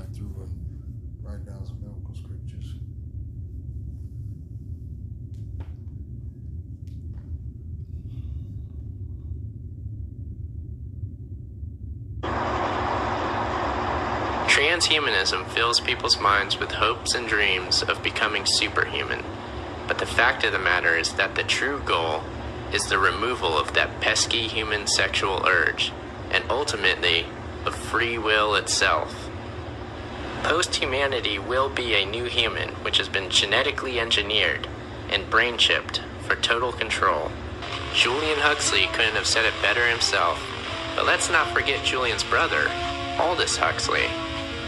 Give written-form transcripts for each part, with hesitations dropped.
back through and write down some biblical scriptures. Transhumanism fills people's minds with hopes and dreams of becoming superhuman. But the fact of the matter is that the true goal is the removal of that pesky human sexual urge, and ultimately, of free will itself. Post-humanity will be a new human which has been genetically engineered and brain-chipped for total control. Julian Huxley couldn't have said it better himself, but let's not forget Julian's brother, Aldous Huxley,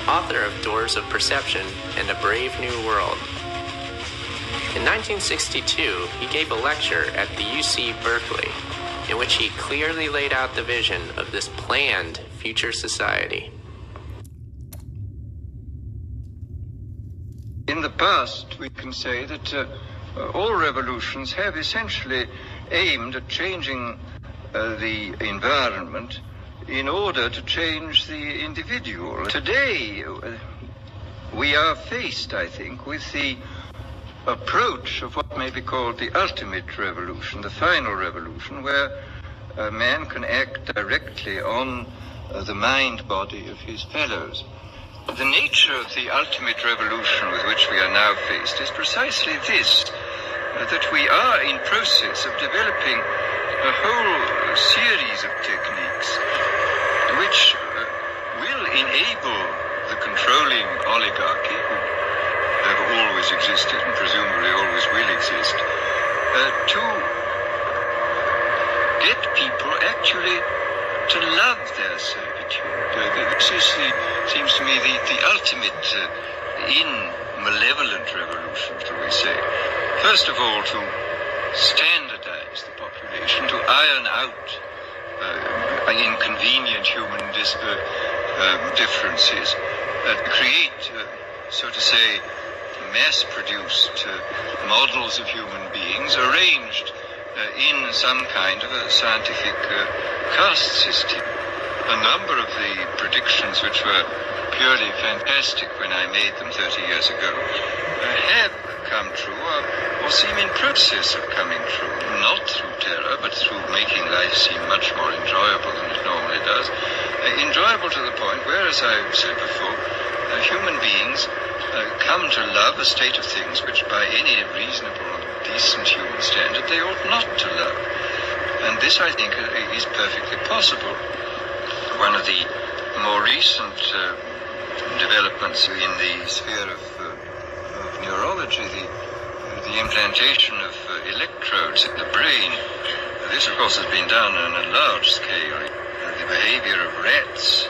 author of Doors of Perception and A Brave New World. In 1962, he gave a lecture at the UC Berkeley, in which he clearly laid out the vision of this planned future society. In the past, we can say that all revolutions have essentially aimed at changing the environment in order to change the individual. Today, we are faced, I think, with the approach of what may be called the ultimate revolution, the final revolution, where man can act directly on the mind-body of his fellows. The nature of the ultimate revolution with which we are now faced is precisely this, that we are in process of developing a whole series of techniques which will enable the controlling oligarchy, who have always existed and presumably always will exist, to get people actually to love their servitude. This seems to me the ultimate in malevolent revolution, shall we say. First of all, to standardize the population, to iron out inconvenient human differences, create, so to say, mass-produced models of human beings arranged in some kind of a scientific caste system. A number of the predictions which were purely fantastic when I made them 30 years ago have come true or seem in process of coming true, not through terror, but through making life seem much more enjoyable than it normally does. Enjoyable to the point where, as I've said before, human beings come to love a state of things which by any reasonable, decent human standard they ought not to love. And this, I think, is perfectly possible. One of the more recent developments in the sphere of neurology, the implantation of electrodes in the brain. This, of course, has been done on a large scale. The behavior of rats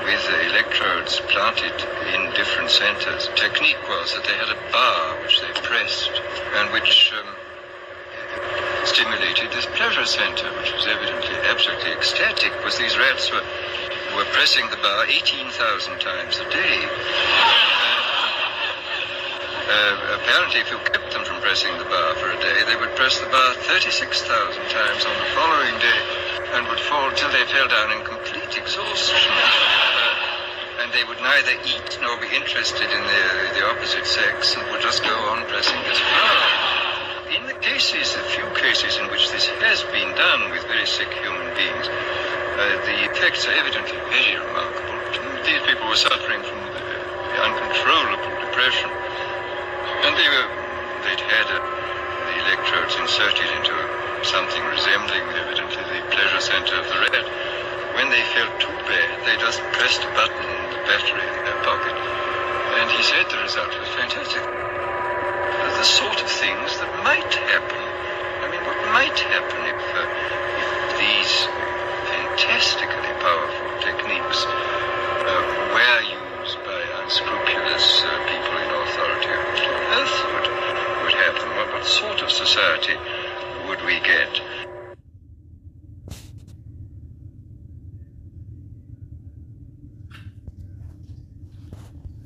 with electrodes planted in different centers. The technique was that they had a bar which they pressed and which stimulated this pleasure center, which was evidently absolutely ecstatic, because these rats were pressing the bar 18,000 times a day. Apparently, if you kept them from pressing the bar for a day, they would press the bar 36,000 times on the following day and would fall till they fell down in complete exhaustion. And they would neither eat nor be interested in the opposite sex and would just go on pressing this bar. In the few cases in which this has been done with very sick human beings, the effects are evidently very remarkable. These people were suffering from the uncontrollable depression. And they'd had the electrodes inserted into something resembling, evidently, the pleasure center of the rat. When they felt too bad, they just pressed a button on the battery in their pocket. And he said the result was fantastic. The sort of things that might happen. I mean, what might happen if these fantastically powerful techniques were used by unscrupulous people in authority? What on earth would happen? What sort of society would we get?